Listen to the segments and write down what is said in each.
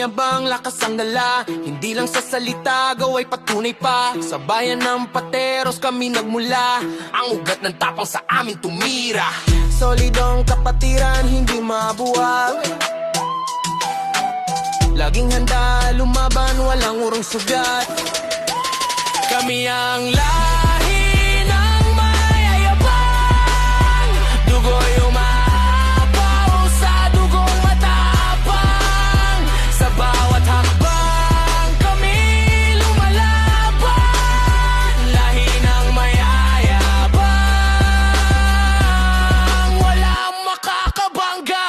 mayabang, lakas ang dala. Hindi lang sa salita, gawa'y patunay pa. Sa bayan ng Pateros kami nagmula. Ang ugat ng tapang sa amin tumira. Solidong kapatiran, hindi mabuwag. Laging handa lumaban, walang urong sugat. Kami ang lahi ng mayayabang. Dugo'y umapaw sa dugong matapang. Sa bawat hakbang kami lumalaban. Lahi ng mayayabang, walang makakabangga.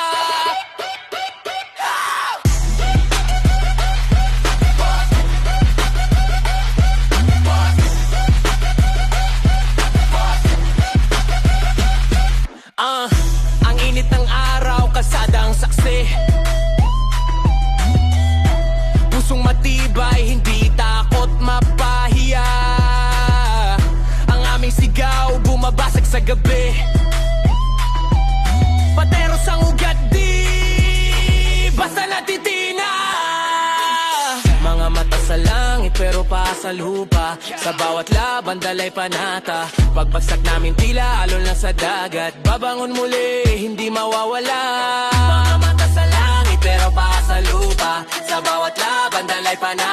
Ang init ng araw, kasadang saksi. Pusong matibay, hindi takot mapahiya. Ang aming sigaw, bumabasag sa gabi. Pateros ang ugat, di basta natitina. Mga mata sa langit pero pa sa lupa. Sa bawat laban dalay panata. Pagbagsak namin tila alon lang sa dagat. Babangon muli, hindi mawawala. Mga mata sa langit pero pa sa lupa. Sa bawat laban dalay panata.